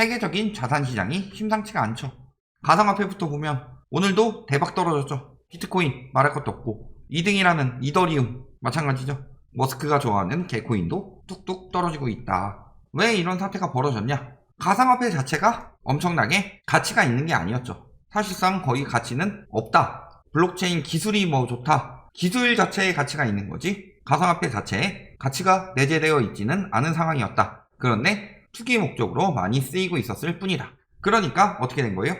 세계적인 자산시장이 심상치가 않죠. 가상화폐부터 보면 오늘도 대박 떨어졌죠. 비트코인 말할 것도 없고 2등이라는 이더리움 마찬가지죠. 머스크가 좋아하는 개코인도 뚝뚝 떨어지고 있다. 왜 이런 사태가 벌어졌냐? 가상화폐 자체가 엄청나게 가치가 있는 게 아니었죠. 사실상 거의 가치는 없다. 블록체인 기술이 뭐 좋다. 기술 자체에 가치가 있는 거지 가상화폐 자체에 가치가 내재되어 있지는 않은 상황이었다. 그런데 투기 목적으로 많이 쓰이고 있었을 뿐이다. 그러니까 어떻게 된 거예요?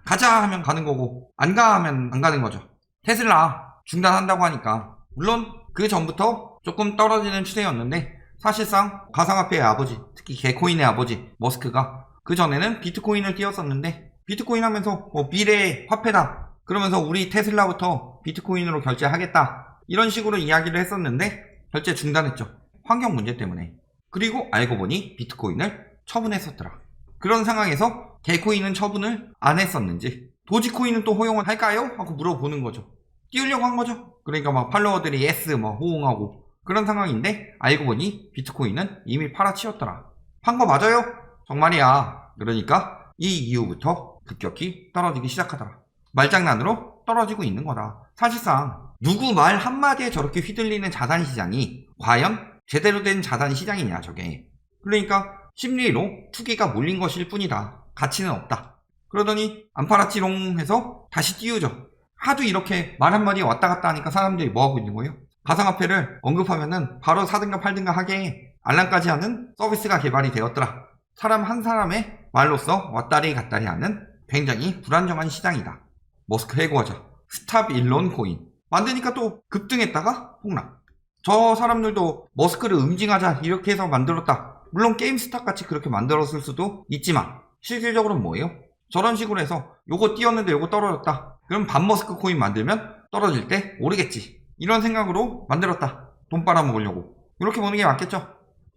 가자 하면 가는 거고 안 가 하면 안 가는 거죠. 테슬라 중단한다고 하니까 물론 그 전부터 조금 떨어지는 추세였는데 사실상 가상화폐의 아버지, 특히 개코인의 아버지 머스크가 그 전에는 비트코인을 띄웠었는데 비트코인 하면서 뭐 미래의 화폐다 그러면서 우리 테슬라부터 비트코인으로 결제하겠다 이런 식으로 이야기를 했었는데 결제 중단했죠. 환경 문제 때문에. 그리고 알고 보니 비트코인을 처분했었더라. 그런 상황에서 개코인은 처분을 안 했었는지 도지코인은 또 호용을 할까요? 하고 물어보는 거죠. 띄우려고 한 거죠. 그러니까 막 팔로워들이 예스 뭐 호응하고 그런 상황인데 알고 보니 비트코인은 이미 팔아치웠더라. 판 거 맞아요? 정말이야. 그러니까 이 이후부터 급격히 떨어지기 시작하더라. 말장난으로 떨어지고 있는 거다. 사실상 누구 말 한마디에 저렇게 휘둘리는 자산시장이 과연 제대로 된 자산시장이냐 저게. 그러니까 심리로 투기가 몰린 것일 뿐이다. 가치는 없다. 그러더니 안 팔았지롱 해서 다시 띄우죠. 하도 이렇게 말 한마디에 왔다 갔다 하니까 사람들이 뭐하고 있는 거예요? 가상화폐를 언급하면은 바로 사든가 팔든가 하게 알람까지 하는 서비스가 개발이 되었더라. 사람 한 사람의 말로써 왔다리 갔다리 하는 굉장히 불안정한 시장이다. 머스크 해고하자. 스탑 일론 코인. 만드니까 또 급등했다가 폭락. 저 사람들도 머스크를 응징하자 이렇게 해서 만들었다. 물론 게임스탑 같이 그렇게 만들었을 수도 있지만 실질적으로는 뭐예요? 저런 식으로 해서 요거 띄웠는데 요거 떨어졌다. 그럼 반머스크 코인 만들면 떨어질 때 오르겠지. 이런 생각으로 만들었다. 돈 빨아먹으려고. 이렇게 보는 게 맞겠죠?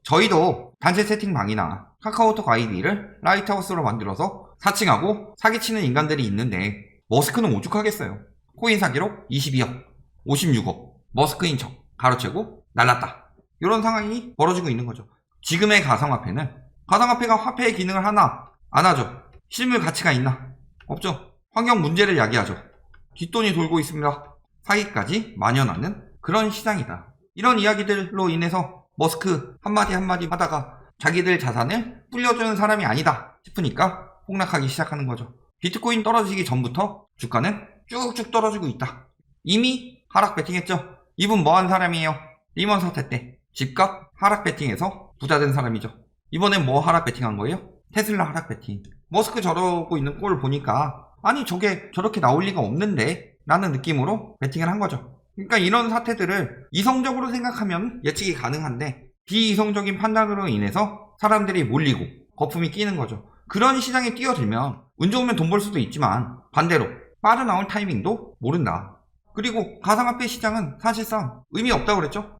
저희도 단체 채팅방이나 카카오톡 아이디를 라이트하우스로 만들어서 사칭하고 사기치는 인간들이 있는데 머스크는 오죽하겠어요. 코인 사기로 22억, 56억, 머스크인 척 가로채고 날랐다. 이런 상황이 벌어지고 있는 거죠. 지금의 가상화폐는 가상화폐가 화폐의 기능을 하나 안 하죠. 실물 가치가 있나? 없죠. 환경 문제를 야기하죠. 뒷돈이 돌고 있습니다. 사기까지 만연하는 그런 시장이다. 이런 이야기들로 인해서 머스크 한마디 한마디 하다가 자기들 자산을 불려주는 사람이 아니다 싶으니까 폭락하기 시작하는 거죠. 비트코인 떨어지기 전부터 주가는 쭉쭉 떨어지고 있다. 이미 하락 베팅했죠. 이분 뭐한 사람이에요? 리먼 사태 때 집값 하락 베팅해서 부자 된 사람이죠. 이번엔 뭐 하락 베팅한 거예요? 테슬라 하락 베팅. 머스크 저러고 있는 꼴을 보니까 아니 저게 저렇게 나올 리가 없는데 라는 느낌으로 베팅을 한 거죠. 그러니까 이런 사태들을 이성적으로 생각하면 예측이 가능한데 비이성적인 판단으로 인해서 사람들이 몰리고 거품이 끼는 거죠. 그런 시장에 뛰어들면 운 좋으면 돈 벌 수도 있지만 반대로 빠져나올 타이밍도 모른다. 그리고 가상화폐 시장은 사실상 의미 없다고 그랬죠.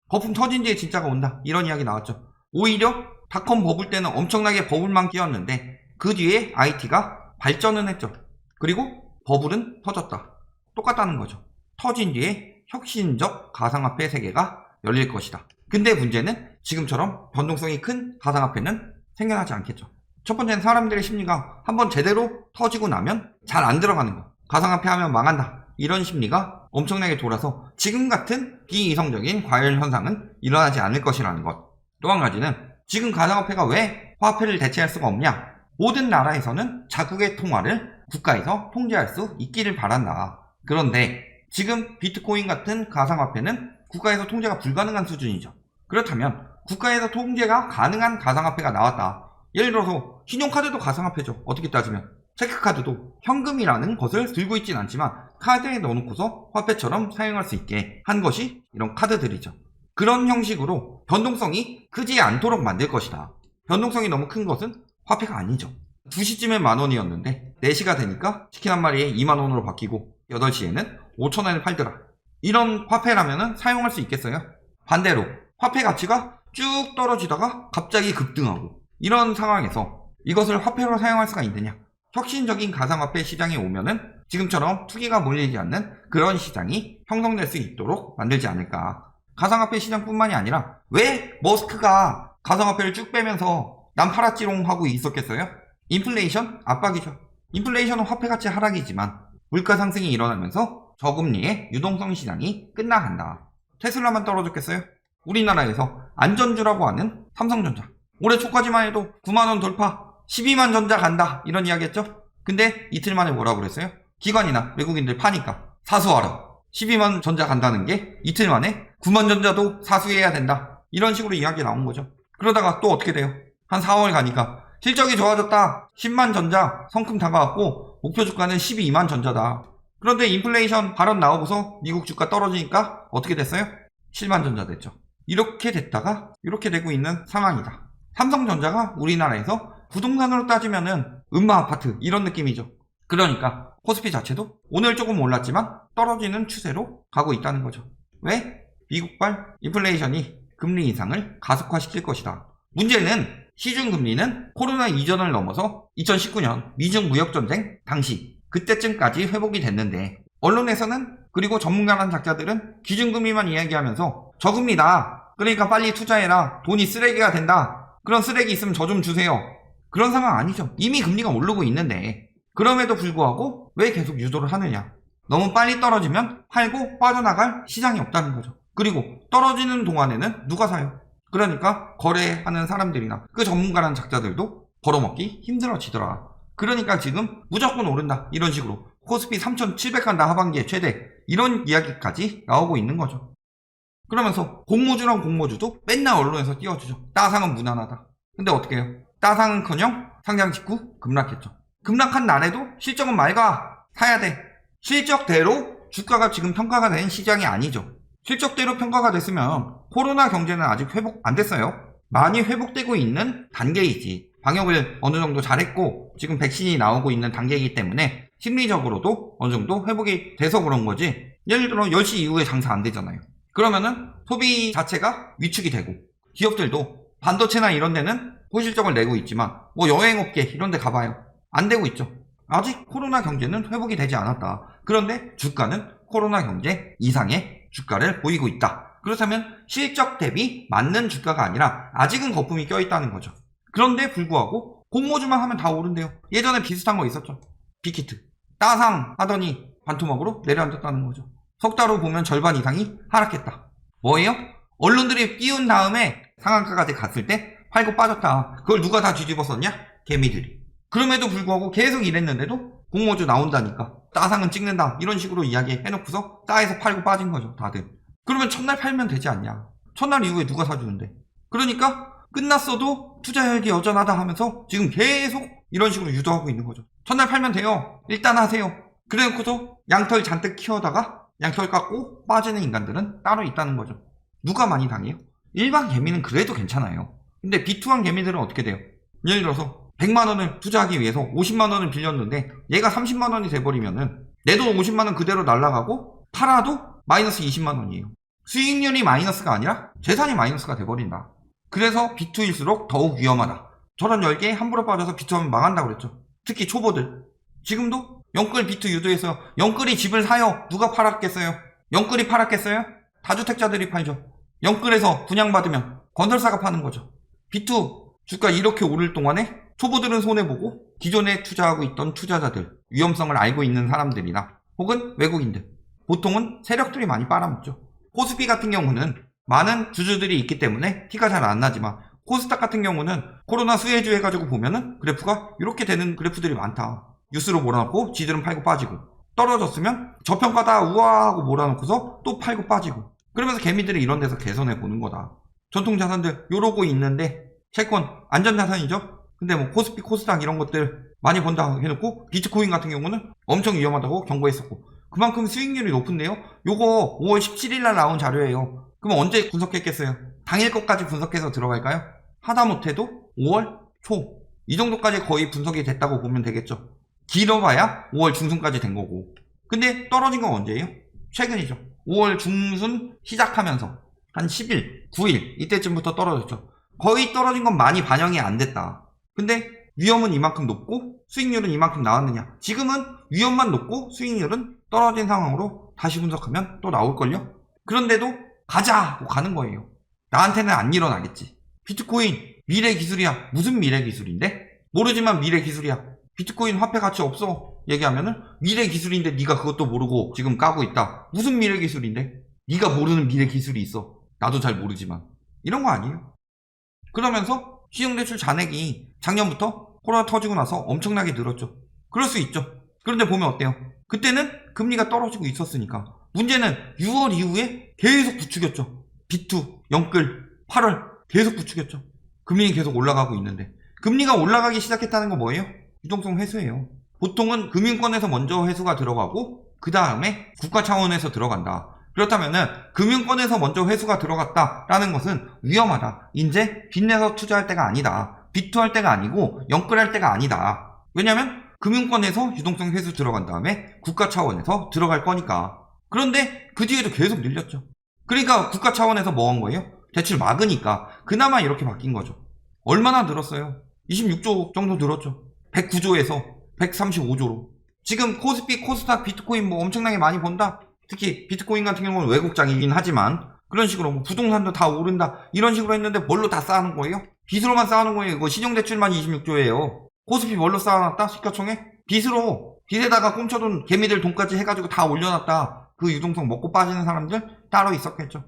거품 터진 뒤에 진짜가 온다 이런 이야기 나왔죠. 오히려 닷컴 버블 때는 엄청나게 버블만 끼었는데 그 뒤에 IT가 발전은 했죠. 그리고 버블은 터졌다. 똑같다는 거죠. 터진 뒤에 혁신적 가상화폐 세계가 열릴 것이다. 근데 문제는 지금처럼 변동성이 큰 가상화폐는 생겨나지 않겠죠. 첫 번째는 사람들의 심리가 한번 제대로 터지고 나면 잘 안 들어가는 거. 가상화폐 하면 망한다. 이런 심리가 엄청나게 돌아서 지금 같은 비이성적인 과열 현상은 일어나지 않을 것이라는 것. 또 한 가지는 지금 가상화폐가 왜 화폐를 대체할 수가 없냐. 모든 나라에서는 자국의 통화를 국가에서 통제할 수 있기를 바란다. 그런데 지금 비트코인 같은 가상화폐는 국가에서 통제가 불가능한 수준이죠. 그렇다면 국가에서 통제가 가능한 가상화폐가 나왔다. 예를 들어서 신용카드도 가상화폐죠. 어떻게 따지면 체크카드도 현금이라는 것을 들고 있진 않지만 카드에 넣어놓고서 화폐처럼 사용할 수 있게 한 것이 이런 카드들이죠. 그런 형식으로 변동성이 크지 않도록 만들 것이다. 변동성이 너무 큰 것은 화폐가 아니죠. 2시쯤에 만원이었는데 4시가 되니까 치킨 한 마리에 2만원으로 바뀌고 8시에는 5천원을 팔더라. 이런 화폐라면 사용할 수 있겠어요? 반대로 화폐 가치가 쭉 떨어지다가 갑자기 급등하고 이런 상황에서 이것을 화폐로 사용할 수가 있느냐? 혁신적인 가상화폐 시장에 오면은 지금처럼 투기가 몰리지 않는 그런 시장이 형성될 수 있도록 만들지 않을까. 가상화폐 시장뿐만이 아니라 왜 머스크가 가상화폐를 쭉 빼면서 난 팔았지롱 하고 있었겠어요? 인플레이션? 압박이죠. 인플레이션은 화폐가치 하락이지만 물가 상승이 일어나면서 저금리의 유동성 시장이 끝나간다. 테슬라만 떨어졌겠어요? 우리나라에서 안전주라고 하는 삼성전자. 올해 초까지만 해도 9만원 돌파, 12만 전자 간다 이런 이야기 했죠? 근데 이틀 만에 뭐라고 그랬어요? 기관이나 외국인들 파니까 사수하라. 12만 전자 간다는 게 이틀 만에 9만 전자도 사수해야 된다. 이런 식으로 이야기 나온 거죠. 그러다가 또 어떻게 돼요? 한 4월 가니까 실적이 좋아졌다. 10만 전자 성큼 다가왔고 목표 주가는 12만 전자다. 그런데 인플레이션 발언 나오고서 미국 주가 떨어지니까 어떻게 됐어요? 7만 전자 됐죠. 이렇게 됐다가 이렇게 되고 있는 상황이다. 삼성전자가 우리나라에서 부동산으로 따지면은 음마 아파트 이런 느낌이죠. 그러니까 코스피 자체도 오늘 조금 올랐지만 떨어지는 추세로 가고 있다는 거죠. 왜? 미국발 인플레이션이 금리 인상을 가속화시킬 것이다. 문제는 시중금리는 코로나 이전을 넘어서 2019년 미중 무역전쟁 당시 그때쯤까지 회복이 됐는데 언론에서는 그리고 전문가란 작자들은 기준금리만 이야기하면서 저금리다. 그러니까 빨리 투자해라. 돈이 쓰레기가 된다. 그런 쓰레기 있으면 저 좀 주세요. 그런 상황 아니죠. 이미 금리가 오르고 있는데 그럼에도 불구하고 왜 계속 유도를 하느냐. 너무 빨리 떨어지면 팔고 빠져나갈 시장이 없다는 거죠. 그리고 떨어지는 동안에는 누가 사요? 그러니까 거래하는 사람들이나 그 전문가라는 작자들도 벌어먹기 힘들어지더라. 그러니까 지금 무조건 오른다 이런 식으로 코스피 3,700 간다 하반기에 최대 이런 이야기까지 나오고 있는 거죠. 그러면서 공모주랑 공모주도 맨날 언론에서 띄워주죠. 따상은 무난하다. 근데 어떻게 해요? 따상은커녕 상장 직후 급락했죠. 급락한 날에도 실적은 맑아. 사야 돼. 실적대로 주가가 지금 평가가 된 시장이 아니죠. 실적대로 평가가 됐으면 코로나 경제는 아직 회복 안 됐어요. 많이 회복되고 있는 단계이지. 방역을 어느 정도 잘했고 지금 백신이 나오고 있는 단계이기 때문에 심리적으로도 어느 정도 회복이 돼서 그런 거지. 예를 들어 10시 이후에 장사 안 되잖아요. 그러면은 소비 자체가 위축이 되고 기업들도 반도체나 이런 데는 호실적을 내고 있지만 뭐 여행업계 이런 데 가봐요. 안 되고 있죠. 아직 코로나 경제는 회복이 되지 않았다. 그런데 주가는 코로나 경제 이상의 주가를 보이고 있다. 그렇다면 실적 대비 맞는 주가가 아니라 아직은 거품이 껴있다는 거죠. 그런데 불구하고 공모주만 하면 다 오른대요. 예전에 비슷한 거 있었죠. 빅히트. 따상 하더니 반토막으로 내려앉았다는 거죠. 석 달 후 보면 절반 이상이 하락했다. 뭐예요? 언론들이 띄운 다음에 상한가까지 갔을 때 팔고 빠졌다. 그걸 누가 다 뒤집어 썼냐? 개미들이. 그럼에도 불구하고 계속 이랬는데도 공모주 나온다니까 따상은 찍는다 이런 식으로 이야기해놓고서 싸에서 팔고 빠진 거죠 다들. 그러면 첫날 팔면 되지 않냐. 첫날 이후에 누가 사주는데. 그러니까 끝났어도 투자 열기 여전하다 하면서 지금 계속 이런 식으로 유도하고 있는 거죠. 첫날 팔면 돼요. 일단 하세요. 그래놓고서 양털 잔뜩 키워다가 양털 깎고 빠지는 인간들은 따로 있다는 거죠. 누가 많이 당해요? 일반 개미는 그래도 괜찮아요. 근데 비투한 개미들은 어떻게 돼요? 예를 들어서 100만원을 투자하기 위해서 50만원을 빌렸는데 얘가 30만원이 돼버리면은 내 돈 50만원 그대로 날아가고 팔아도 마이너스 20만원이에요. 수익률이 마이너스가 아니라 재산이 마이너스가 돼버린다. 그래서 비투일수록 더욱 위험하다. 저런 10개에 함부로 빠져서 비투하면 망한다고 그랬죠. 특히 초보들. 지금도 영끌 비투 유도해서 영끌이 집을 사요. 누가 팔았겠어요? 영끌이 팔았겠어요? 다주택자들이 팔죠. 영끌에서 분양받으면 건설사가 파는 거죠. 비투 주가 이렇게 오를 동안에 초보들은 손해보고 기존에 투자하고 있던 투자자들, 위험성을 알고 있는 사람들이나 혹은 외국인들, 보통은 세력들이 많이 빨아먹죠. 코스피 같은 경우는 많은 주주들이 있기 때문에 티가 잘 안 나지만 코스닥 같은 경우는 코로나 수혜주 해가지고 보면은 그래프가 이렇게 되는 그래프들이 많다. 뉴스로 몰아놓고 지들은 팔고 빠지고 떨어졌으면 저평가다 우아하고 몰아놓고서 또 팔고 빠지고 그러면서 개미들이 이런 데서 개선해 보는 거다. 전통자산들 요러고 있는데 채권 안전자산이죠. 근데 뭐 코스피 코스닥 이런 것들 많이 번다 해놓고 비트코인 같은 경우는 엄청 위험하다고 경고했었고 그만큼 수익률이 높은데요. 요거 5월 17일날 나온 자료예요. 그럼 언제 분석했겠어요? 당일 것까지 분석해서 들어갈까요? 하다못해도 5월 초 이 정도까지 거의 분석이 됐다고 보면 되겠죠. 길어봐야 5월 중순까지 된 거고. 근데 떨어진 건 언제예요? 최근이죠. 5월 중순 시작하면서 한 10일, 9일 이때쯤부터 떨어졌죠. 거의 떨어진 건 많이 반영이 안 됐다. 근데 위험은 이만큼 높고 수익률은 이만큼 나왔느냐. 지금은 위험만 높고 수익률은 떨어진 상황으로 다시 분석하면 또 나올걸요? 그런데도 가자 하고 가는 거예요. 나한테는 안 일어나겠지. 비트코인 미래 기술이야. 무슨 미래 기술인데? 모르지만 미래 기술이야. 비트코인 화폐 가치 없어. 얘기하면은 미래 기술인데 네가 그것도 모르고 지금 까고 있다. 무슨 미래 기술인데? 네가 모르는 미래 기술이 있어. 나도 잘 모르지만. 이런 거 아니에요. 그러면서 신용대출 잔액이 작년부터 코로나 터지고 나서 엄청나게 늘었죠. 그럴 수 있죠. 그런데 보면 어때요? 그때는 금리가 떨어지고 있었으니까. 문제는 6월 이후에 계속 부추겼죠. 비투, 영끌, 8월 계속 부추겼죠. 금리는 계속 올라가고 있는데. 금리가 올라가기 시작했다는 건 뭐예요? 유동성 회수예요. 보통은 금융권에서 먼저 회수가 들어가고 그 다음에 국가 차원에서 들어간다. 그렇다면은 금융권에서 먼저 회수가 들어갔다라는 것은 위험하다. 이제 빚내서 투자할 때가 아니다. 비투할 때가 아니고 영끌할 때가 아니다. 왜냐면 금융권에서 유동성 회수 들어간 다음에 국가 차원에서 들어갈 거니까. 그런데 그 뒤에도 계속 늘렸죠. 그러니까 국가 차원에서 뭐 한 거예요? 대출 막으니까 그나마 이렇게 바뀐 거죠. 얼마나 늘었어요? 26조 정도 늘었죠. 109조에서 135조로. 지금 코스피, 코스닥, 비트코인 뭐 엄청나게 많이 본다? 특히 비트코인 같은 경우는 외국장이긴 하지만 그런 식으로 뭐 부동산도 다 오른다 이런 식으로 했는데 뭘로 다 쌓아놓은 거예요? 빚으로만 쌓아놓은 거예요. 이거 신용대출만 26조예요. 코스피 뭘로 쌓아놨다? 시가총액? 빚으로. 빚에다가 꼼쳐둔 개미들 돈까지 해가지고 다 올려놨다. 그 유동성 먹고 빠지는 사람들 따로 있었겠죠.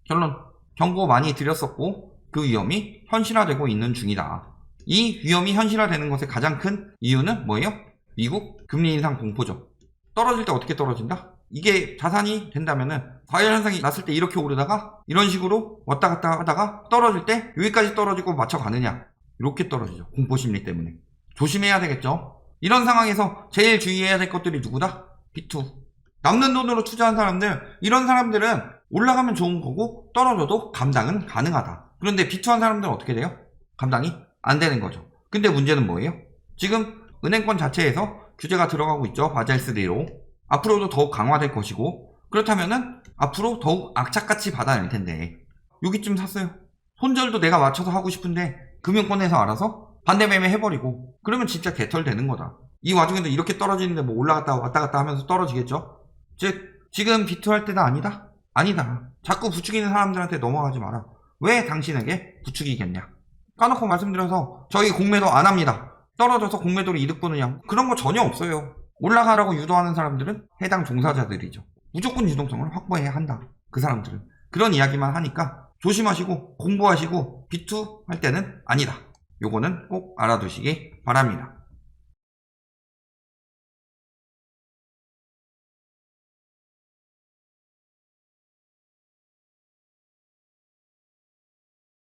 결론, 경고 많이 드렸었고 그 위험이 현실화되고 있는 중이다. 이 위험이 현실화되는 것의 가장 큰 이유는 뭐예요? 미국 금리 인상 공포죠. 떨어질 때 어떻게 떨어진다? 이게 자산이 된다면은 과열 현상이 났을 때 이렇게 오르다가 이런 식으로 왔다 갔다 하다가 떨어질 때 여기까지 떨어지고 맞춰가느냐, 이렇게 떨어지죠. 공포심리 때문에. 조심해야 되겠죠. 이런 상황에서 제일 주의해야 될 것들이 누구다? 비투. 남는 돈으로 투자한 사람들, 이런 사람들은 올라가면 좋은 거고 떨어져도 감당은 가능하다. 그런데 비투한 사람들은 어떻게 돼요? 감당이 안 되는 거죠. 근데 문제는 뭐예요? 지금 은행권 자체에서 규제가 들어가고 있죠. 바젤3로. 앞으로도 더욱 강화될 것이고, 그렇다면은 앞으로 더욱 악착같이 받아낼 텐데 여기쯤 샀어요. 손절도 내가 맞춰서 하고 싶은데 금융권에서 알아서 반대 매매 해버리고 그러면 진짜 개털되는 거다. 이 와중에도 이렇게 떨어지는데 뭐 올라갔다 왔다 갔다 하면서 떨어지겠죠. 즉 지금 비투할 때가 아니다? 아니다. 자꾸 부추기는 사람들한테 넘어가지 마라. 왜 당신에게 부추기겠냐. 까놓고 말씀드려서 저희 공매도 안 합니다. 떨어져서 공매도로 이득 보느냐, 그런 거 전혀 없어요. 올라가라고 유도하는 사람들은 해당 종사자들이죠. 무조건 유동성을 확보해야 한다. 그 사람들은. 그런 이야기만 하니까 조심하시고 공부하시고 비투할 때는 아니다. 요거는 꼭 알아두시기 바랍니다.